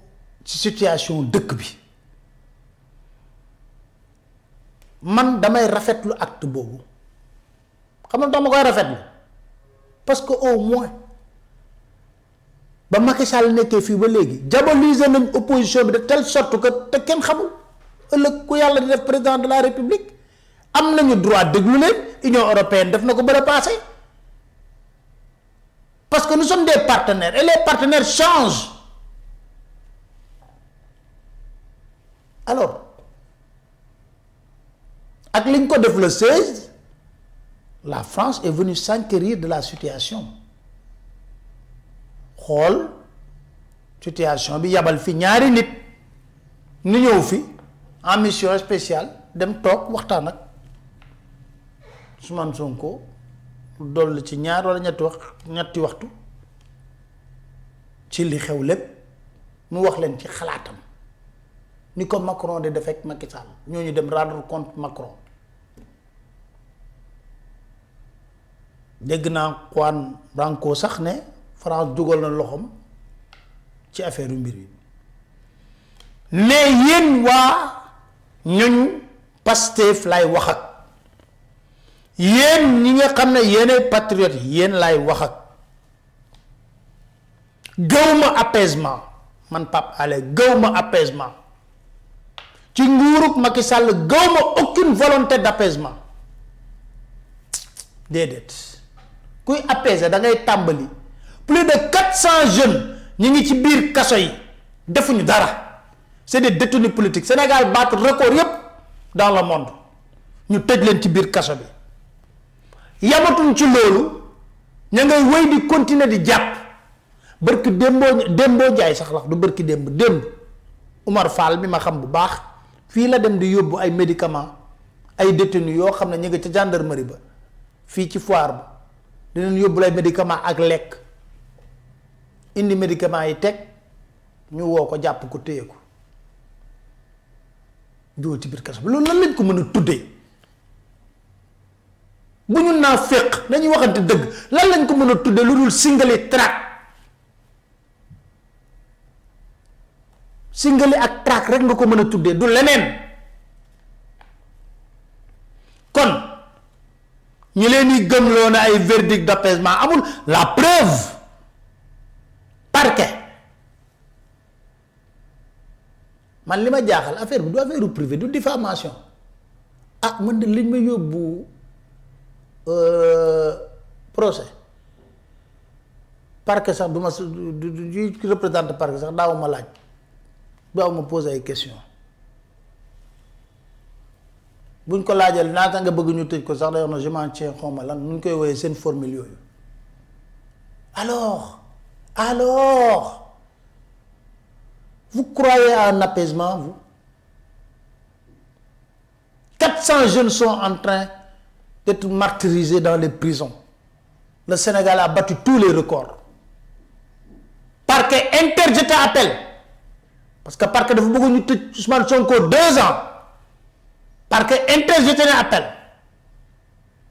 Speaker 1: ci situation dëkk bi man damay rafetlu acte boobu xam nga dama koy rafetlu parce que au moins ba Macky Sall nekkee fii ba léegi diaboliser nañ opposition bi de telle sorte que te kenn xamul ëllëg ku yàlla di def président de la République am nañu droit déglu leen Union européenne def na ko ba passé parce que nous sommes des partenaires et les partenaires changent. Alors ak liñ ko def le 16 la France est venue s'enquérir de la situation xool situation bi yabal fi ñaari nit ñu ñëw fi en mission spéciale dem toog waxtaan ak Ousmane Sonko dolli ci ñaar wala ñetti waxtu ci li xew lépp mu wax leen ci xalaatam ni ko Macron de def ak Macky Sall ñooñu dem rendre compte Macron dégg naa Juan Branco sax ne France dugal na loxoom ci affaire yu mbir yi mais yéen waa ñooñu Pastef lay wax ak yéen ñi nga xam ne yéenay patriotes yi yéen laay wax ak gëwma apaisement man Pape Alé gëwma apaisement ci nguurug Macky Sall gëwma aucune volonté d'apaisement déedéet kuy apaiser da ngay tàmbali plus de 400 jeunes ñi ngi ci biir kaso yi defuñu dara c'est des détenus politiques Sénégal battre record yépp dans le monde ñu tëj leen ci biir kaso bi yamatuñ ci loolu ña ngay wéy di continuer di jàpp bërki démboo jaay sax la du bërki démb Oumar Fall bi ma xam bu baax fii la dem di yóbbu ay médicaments ay détenus yoo xam ne ñu ngi ca gendarmerie ba fii ci foire ba dinañ yóbbu ay médicaments ak lekk indi médicaments yi teg ñu woo ko jàpp ko téye ko dugal ci biir kaso bi loolu lan lañ ko mën a tuddee bu ñu naa féq dañuy waxante dëgg lan lañ ko mën a tuddee lu dul singali track singali ak track rek nga ko mën a tuddee du leneen kon ñi leen di gëmloo na ay verdict d'apaisement amul la preuve parquet man li ma jaaxal affaire bi du affaire privé du diffamation ah man de liñ ma yóbbu procès parquet sax du ma du représente parquet sax daaw ma laaj daaw ma poser ay questions buñ ko laajal naata nga bëgg ñu tëj ko sax day wax na je m'en tiens xawma lan nu ñu koy woowee seen formule yooyu alors vous croyez à un apaisement vous 400 jeunes sont en train d'être martyrisés dans les prisons le Sénégal a battu tous les records parquet interjeté appel parce que parquet dafa bëgg ñu tëj Ousmane Sonko 2 ans parquet interjeté na appel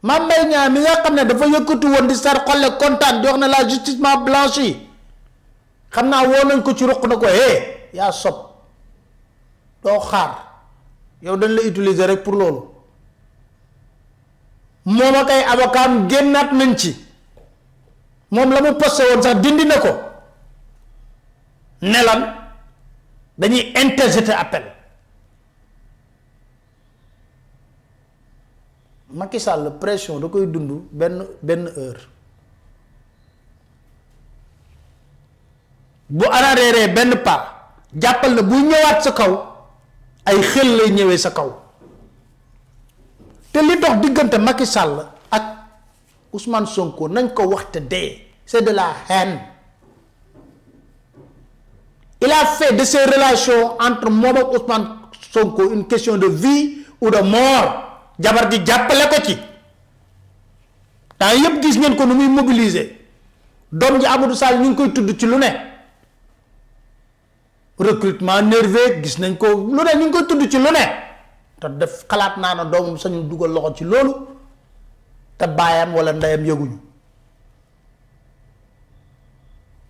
Speaker 1: Mame Mbaye Niang mi nga xam ne dafa yëkkatu woon di sar xolle kontaan di wax ne la justice m'a blanchi xam naa woo nañ ko ci ruq na ko yaa sob doo xaar yow dañ la utiliser rek pour loolu moom ak ay avocat am génnaat nañ ci moom la mu posté woon sax dindi na ko ne lan dañuy interjeté appel Macky Sall pression da koy dund benn heure bu arareeree benn pas jàppal na buy ñëwaat sa kaw ay xel lay ñëwee sa kaw te li dox diggante Macky Sall ak Ousmane Sonko nañ ko waxte dee c'est de la haine. Il a fait de ces relations entre moom ak Ousmane Sonko une question de vie ou de mort. jabar ji jàppale ko ci temps yëpp gis ngeen ko nu muy mobiliser doom ji Amadou Sall ñu ngi koy tudd ci lu ne recrutement nerveux gis nañ ko lu ne ñu ngi koy tudd ci lu ne te def xalaat naa ne doomam sañu dugal loxo ci loolu te baayam wala ndeyam yëguñu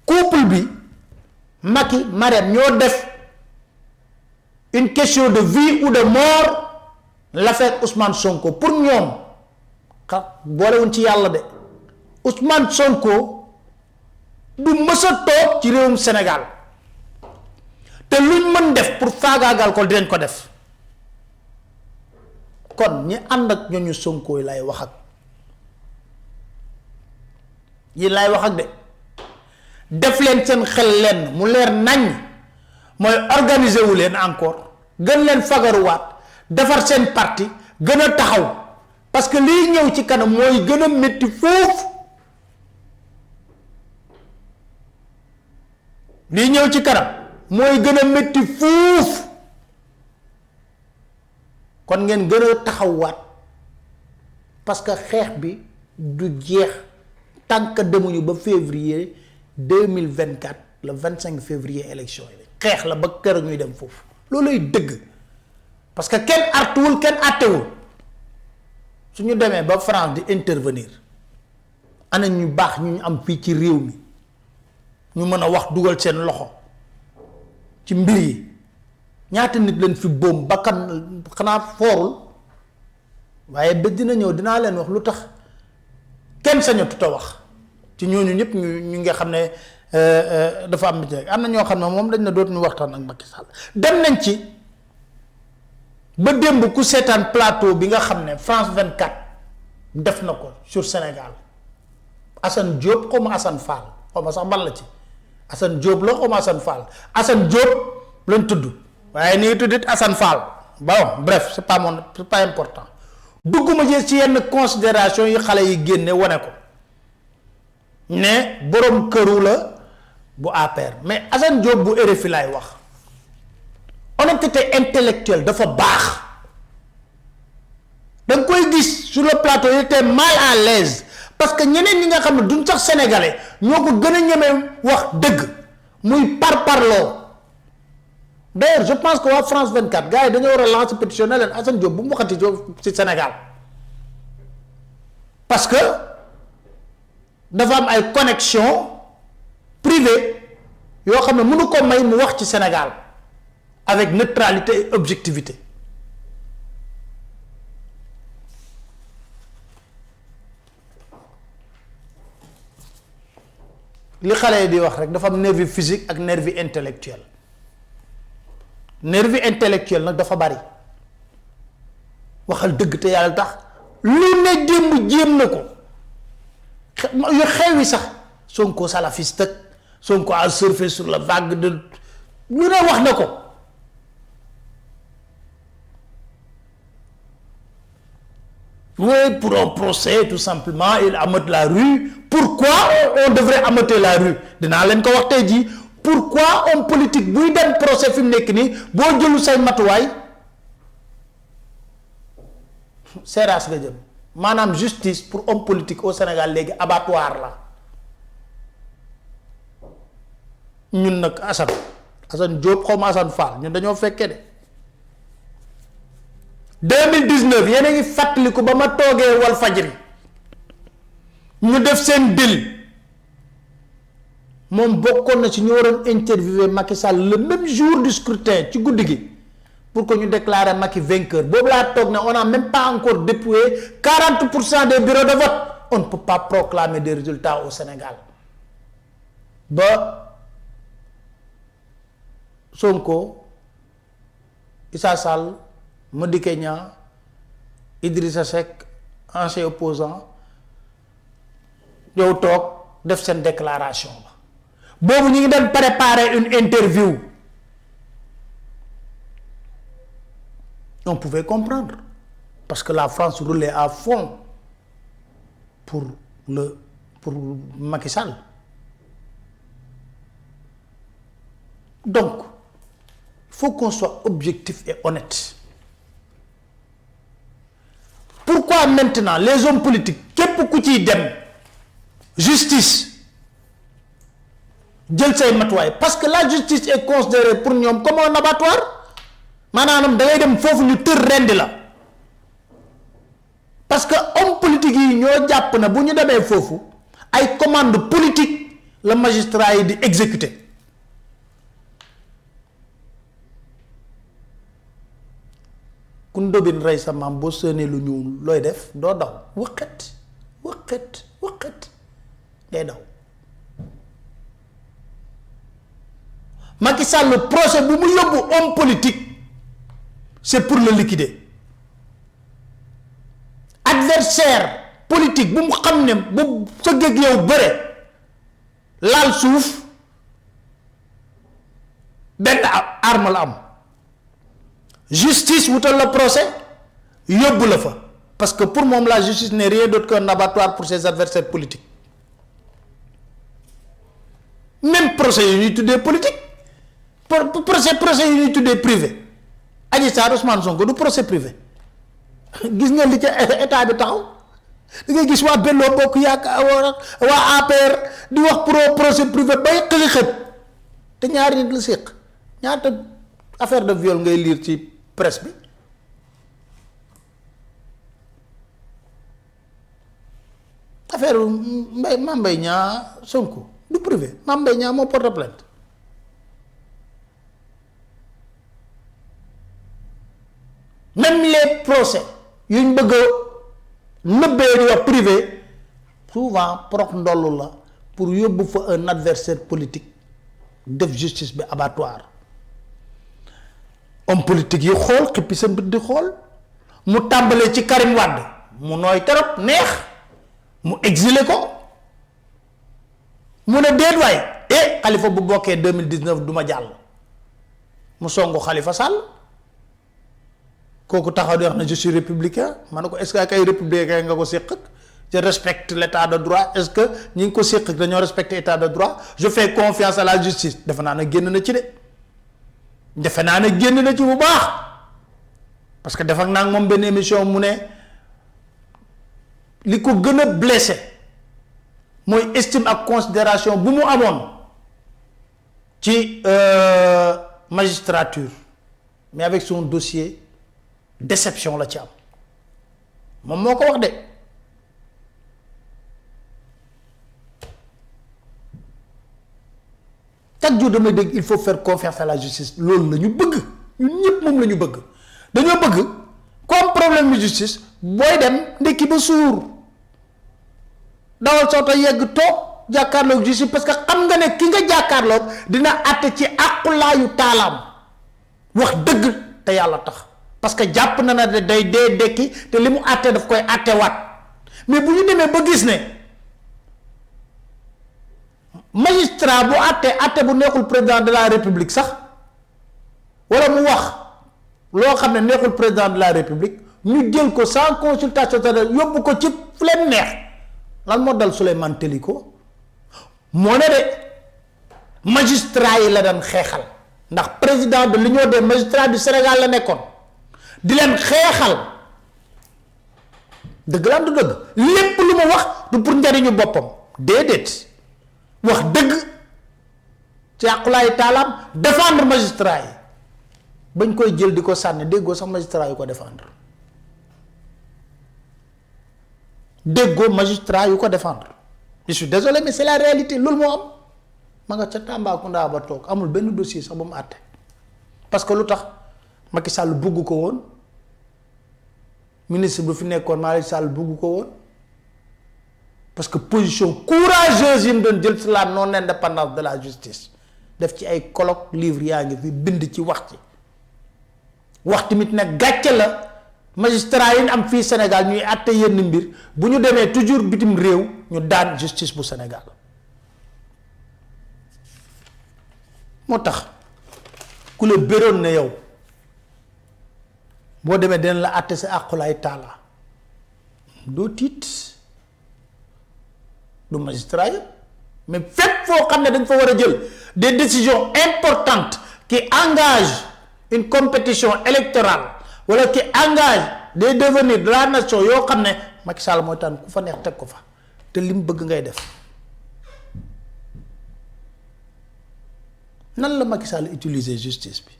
Speaker 1: couple bi Macky Marème ñoo def une question de vie ou de mort l'affaire Ousmane Sonko pour ñoom xa boolewuñ ci yàlla de Ousmane Sonko du mës a toog ci réewum Sénégal te luñ mën def pour faagaagal ko dinañ ko def kon ñi ànd ak ñooñu Sonko yi lay wax ak yi lay wax ak de def leen seen xel leen mu leer nañ mooy organiser wu leen encore gën leen fagaruwaat defar seen parti gën a taxaw parce que liy ñëw ci kanam mooy gën a métti foofu liy ñëw ci kanam mooy gën a métti foofu kon ngeen gën a taxawaat parce que xeex bi du jeex tant que demuñu ba février 2024 le 25 février élection yi xeex la ba kër ñuy dem foofu looluy dëgg parce que kenn artuwul kenn àttewul suñu demee ba France di intervenir ana ñu baax ñu am fii ci réew mi ñu mën a wax dugal seen loxo ci mbir yi ñaata nit leen fi boom bakkan xanaa foorul waaye bés dina ñëw dinaa leen wax lu tax kenn sañatut a wax ci ñooñu ñëpp ñu nga xam ne dafa am am na ñoo xam ne moom dañ na dootuñu waxtaan ak Macky Sall dem nañ ci ba démb ku seetaan plateau bi nga xam ne France 24 def na ko sur Sénégal Assane Diop xaw ma Assane Fall xaw ma sax ban la ci Assane Diop la xaw ma Assane Fall Assane Diop lañ tudd waaye ni tuddit Assane Fall bon bref c'est pas important dugguma jël ci yenn considération yi xale yi génne wane ko ne borom këru la bu APR mais Assane Diop bu RFI laay wax honnêteté intellectuelle dafa baax da nga koy gis sur le plateau il était mal à l'aise parce que ñeneen ñi nga xam ne duñ sax sénégalais ñoo ko gën a ñemee wax dëgg muy parloo d'ailleurs je pense que waa France 24 gars yi dañoo war a lancer pétition ne leen Assane Diop bu mu waxati ci Sénégal parce que dafa am ay connexion privée yoo xam ne mënu ko may mu wax ci Sénégal avec neutralité et objectivité li xale yi di wax rek dafa am nervi physique ak nervi intellectuel nervi intellectuel nag dafa bari waxal dëgg te yàlla tax lu ne démb jéem na ko yu xewi sax Sonko salafiste ak Sonko a surfé sur la vague de lu ne wax na ko oui pour un procès tout simplement il ameute la rue pourquoi on devrait ameuter la rue dinaa leen ko wax tey jii pourquoi homme politique buy dem procès fi mu nekk nii boo jëlu say matuwaay seeraas nga jëm maanaam justice pour homme politique au Sénégal léegi abattoir la ñun nag Assane Diop xaw ma Assane Fall ñun dañoo fekkee de 2019 yéen a ngi fàttaliku ba ma toogee wal fajri ñu def seen dil moom bokkoon na ci ñu waroon interviewer Macky Sall le même jour du scrutin ci guddi gi pour que ñu déclarer Macky vainqueur boobu laa toog ne on n'a même pas encore dépouillé 40% des bureaux de vote on ne peut pas proclamer des résultats au Sénégal ba Sonko Issa Sall Madické Niang Idrissa Seck ancien opposant yow toog def seen déclaration ba boobu ñu ngi doon préparer une interview On pouvait comprendre. Parce que la France roulait à fond pour Macky Sall. Donc, il faut qu'on soit objectif et honnête. Pourquoi maintenant les hommes politiques, képp ku ciy dem justice jël say matuwaay parce que la justice est considérée pour ñoom comme un abattoir maanaam da ngay dem foofu ñu tër rendi la parce que homme politique yi ñoo jàpp na bu ñu demee foofu ay commande politique la magistrat yi di exécuter ku ndóbin rey sa maam boo seenee lu ñuul looy def doo daw wëqet ngay daw Macky Sall le procès bu mu yóbbu homme politique c'est pour le liquider adversaire politique bu mu xam ne bu sëggeeg yow bëre laal suuf benn arme la am justice wutal le procès yóbbu la fa parce que pour moom la justice n'est rien d'autre qu'un abattoir pour ses adversaires politiques même procès yi ñuy tuddee politique procès yi ñuy tuddee privé Adji Sarr Ousmane Sonko du procès privé gis nga li ca état bi taxaw da ngay gis waa Benno Bokk Yaakaar waa APR di wax procès privé bay xëy te ñaari nit la séq ñaata affaire de viol ngay lire ci presse bi affaire Mame Mbaye Niang Sonko du privé Mame Mbaye Niang moo porte plainte même les procès yuñ bëgg a nëbbee di wax privé souvent prox ndollu la pour yóbbu fa un adversaire politique def justice bi abattoir homme politique yi xool xippi sa mbir di xool mu tàmbalee ci Karim Wade mu nooy trop neex mu exilé ko mu ne déet waay Khalifa bu bokkee 2019 du ma jàll mu songu Khalifa Sall kooku taxaw di wax ne je suis républicain ma ne ko est-ce que ak ay républicain nga ko séq je respecte l'état de droit est-ce que ñi ngi ko séq dañoo respecter état de droit je fais confiance à la justice defe naa ne génn na ci bu baax parce que def ak naa moom benn émission mu ne li ko gën a blessé mooy estime ak considération bu mu amoon ci magistrature mais avec son dossier déception la ci am moom moo ko wax de chaque jour damay dégg il faut faire confiance à la justice loolu la ñu bëgg ñun ñëpp moom la ñu bëgg dañoo bëgg comme problème de justice booy dem ndekki ba suur dawal soo yegg toog jàkkaarloog justice parce que xam nga ne ki nga jàkkaarloog dina àtte ci àqulaayu taalaam wax dëgg te yàlla tax parce que jàpp na ne day dee dekki te li mu àtte daf koy àttewaat mais bu ñu demee ba gis ne magistrat bu àtte bu neexul président de la république sax wala mu wax loo xam ne neexul président de la république ñu jël ko sans consultation yóbbu ko ci fu leen neex lan moo dal Souleymane Teliko moo ne de magistrat yi la daan xeexal ndax président de l'union des magistrats du Sénégal la nekkoon di leen xeexal dëgg la du dëgg lépp lu mu wax du pour njariñu boppam déedéet wax dëgg ci àqulaay taalaam défendre magistrat yi bañ koy jël di ko sànni déggoo sax magistrat yu ko défendre je suis désolé mais c'est la réalité loolu moo am ma nga ca Tambacounda ba toog amul benn dossier sax ba mu àtte parce que lu tax Macky Sall bugg ko woon ministre bu fi nekkoon Macky Sall bugg ko woon parce que position courageuse yi mu doon jël ci la non indépendance de la justice def ci ay colloque livre yaa ngi fi bind ci wax tamit nag gàcce la magistrat yi am fii Sénégal ñuy àtte yenn mbir bu ñu demee toujours bitim réew ñu daan justice bu Sénégal moo tax ku la béroon ne yow boo demee dina la àtte sa àqulaay taala doo tiit du magistrat yi mais fépp foo xam ne dañ fa war a jël des décisions importantes qui engagent une compétition électorale wala qui engagent des devenirs de la nation yoo xam ne Macky Sall mooy tànn ku fa neex teg ko fa te li mu bëgg ngay def nan la Macky Sall utiliser justice bi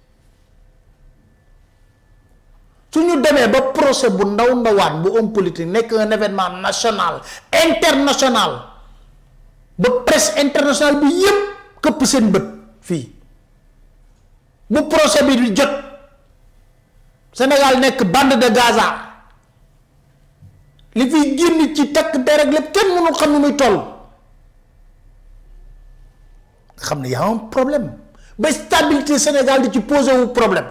Speaker 1: su ñu demee ba procès bu ndawaan bu homme politique nekk un événement national international ba presse internationale bi yépp këpp seen bët fii bu procès bi di jot Sénégal nekk bande de Gaza li fiy génn ci takk der ak lépp kenn mënul xam ni muy toll xam ne y a un problème ba stabilité Sénégal di ci posé wu problème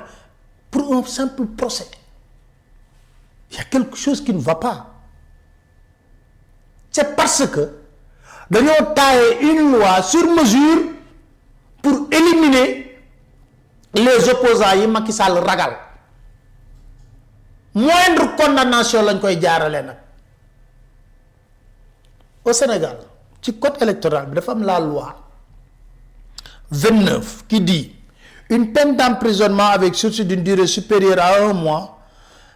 Speaker 1: pour un simple procès. Il y a quelque chose qui ne va pas. C'est parce que nous avons taillé une loi sur mesure pour éliminer les opposants yi Macky Sall ragal. Moindre condamnation lañ koy jaarale nak. Au Sénégal, ci code électoral bi dafa am la loi 29 qui dit une peine d'emprisonnement avec sursis d'une durée supérieure à 1 mois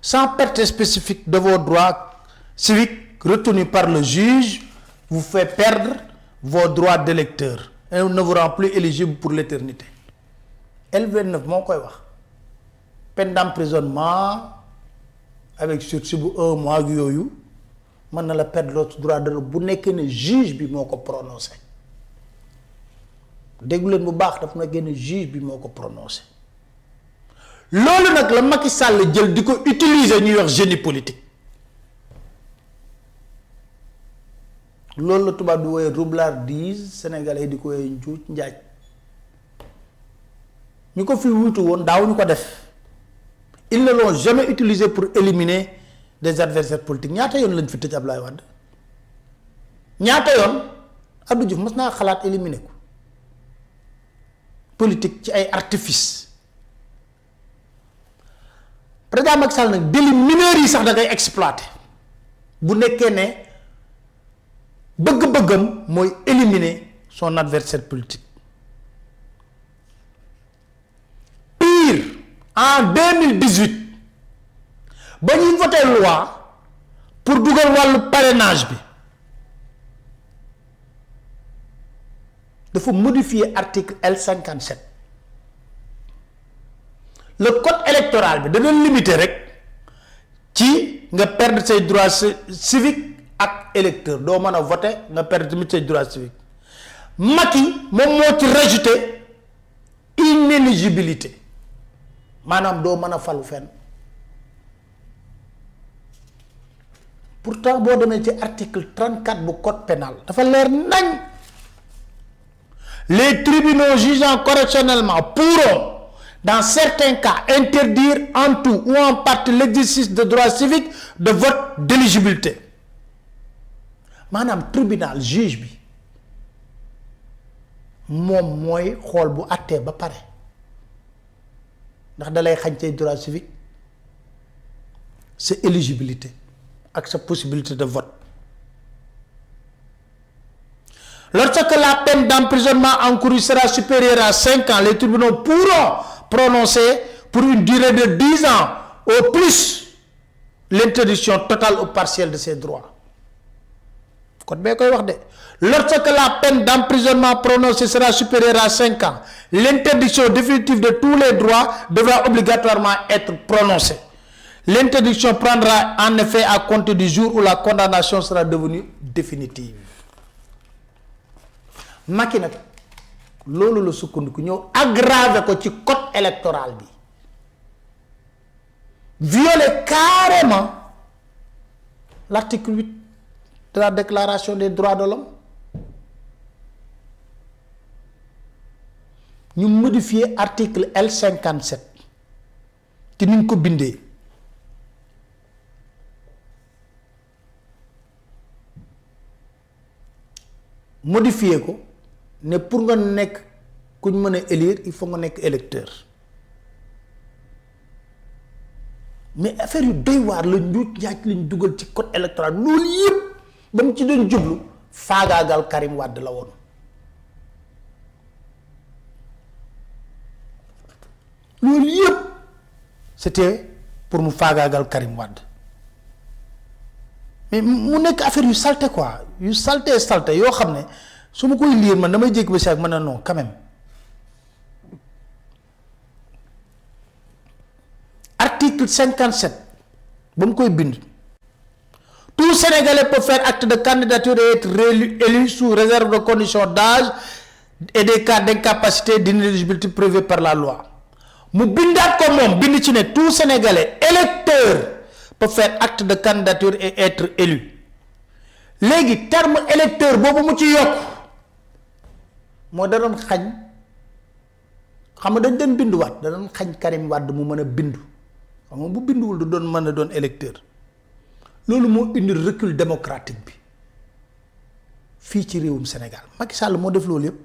Speaker 1: sans perte spécifique de vos droits civiques retenus par le juge vous fait perdre vos droits d'électeur et ne vous rend plus éligible pour l'éternité. L29 moo koy wax peine d'emprisonnement avec sursis bu 1 mois ak yooyu mën na la perdre l'autre droit de bu nekkee ne juge bi moo ko prononcé déggu leen bu baax daf na génn juge bi moo ko prononcé loolu nag la Macky Sall jël di ko utiliser ñuy wax génie politique loolu la tubaab di wooye roublardise sénégalais di ko wooye njuuj njaaj ñu ko fi wutu woon daaw ñu ko def ils ne l'ont jamais utilisé pour éliminer des adversaires politiques ñaata yoon lañ fi tëj Ablaye Wade ñaata yoon Abdou Diouf mës naa xalaat éliminer ko politique ci ay artifice président Macky Sall nag délit mineurs yi sax da ngay exploité bu nekkee ne bëgg-bëggam mooy éliminer son adversaire politique pire en 2018 ba ñuy voté loi pour dugal wàllu parrainage bi dafa modifier article L57 le code électoral bi dana limité rek ci nga perdre ses droits civiques ak électeur doo mën a voter nga perdre tamit ses droits civiques Macky moom moo ci rajouté inéligibilité maanaam doo mën a falu fenn pourtant boo demee ci article 34 bu code pénal dafa leer nañ les tribunaux jugeant correctionnellement pourront dans certains cas interdire en tout ou en partie l'exercice de droits civiques de vote d'éligibilité maanaam tribunal juge bi moom mooy xool bu àttee ba pare ndax dalay xañ say droits civiques sa éligibilité ak sa possibilité de vote. Lorsque la peine d'emprisonnement encourue sera supérieure à 5 ans, les tribunaux pourront prononcer pour une durée de 10 ans au plus l'interdiction totale ou partielle de ces droits. Lorsque la peine d'emprisonnement prononcée sera supérieure à 5 ans, l'interdiction définitive de tous les droits devra obligatoirement être prononcée. L'interdiction prendra en effet à compter du jour où la condamnation sera devenue définitive. Macky nag loolu la sukkandiku ñëw aggravé ko ci code électoral bi violer carrément l'article 8 de la déclaration des droits de l'homme ñu modifier article L57 te niñ ko bindee modifier ko ne pour nga nekk kuñ mën a élire il faut nga nekk électeur mais affaire yu doy waar la njuuj njaaj lañ dugal ci code électoral loolu yëpp ba mu ci doon jublu faagaagal Karim Wade la woon loolu yëpp c'était pour mu faagaagal Karim Wade mais mu nekk affaire yu salté quoi yu salté yoo xam ne su ma koy lire man damay jékki ba si ak man non quand même article 57 ba mu koy bind tout Sénégalais peut faire acte de candidature et être élu sous réserve de conditions d'âge et des cas d'incapacité d'inéligibilité prévus par la loi mu bindaat ko moom bind ci ne tout Sénégalais électeur peut faire acte de candidature et être élu léegi terme électeur boobu mu ci yokk moo da doon xañ xam nga dañ doon binduwaat da doon xañ Karim Wade mu mën a bindu xam nga bu binduwul du doon mën a doon électeur loolu moo indi recul démocratique bi fii ci réewum Sénégal Macky Sall moo def loolu yépp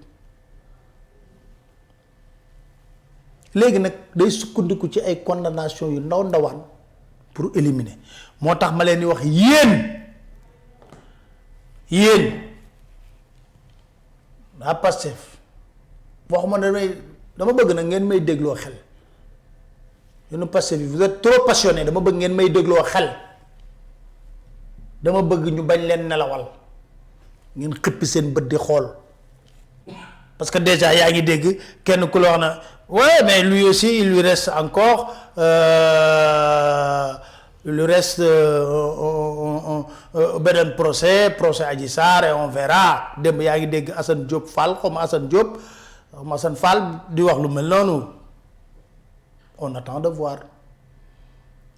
Speaker 1: léegi nag day sukkandiku ci ay condamnation yu ndaw ndawaan pour éliminer moo tax ma leen di wax yéen daa Pastef waxuma dama bëgg nag ngeen may dégloo xel yéen Pastef bi vous êtes trop passionné dama bëgg ngeen may dégloo xel dama bëgg ñu bañ leen nelawal ngeen xëppi seen bët di xool parce que déjà yaa ngi dégg kenn ku la wax na ouais mais lui aussi il lui reste encore beneen procès Adji Sarr et on verra démb yaa ngi dégg Assane Diop Fall comme Assane Diop Assane Fall di wax lu mel noonu on attend de voir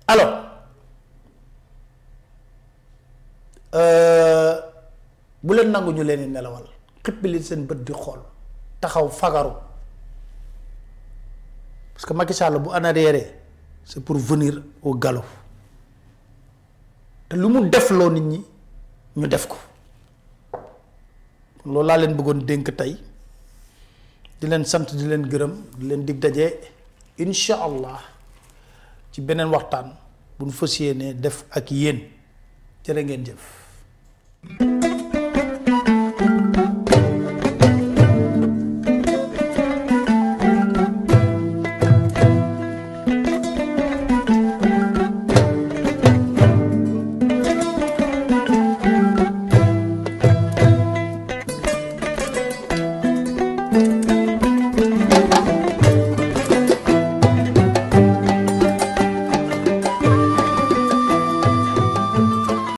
Speaker 1: alors bu leen nangu ñu leen di nelawal xippi li seen bët di xool taxaw fagaru parce que Macky Sall bu en arrière c'est pour venir au galop te lu mu def loo nit ñi ñu def ko loolu laa leen bëggoon dénk tey di leen sant di leen gërëm di leen dig daje incha allah ci beneen waxtaan bu ñu fas yéenee def ak yéen jërë ngeen jëf.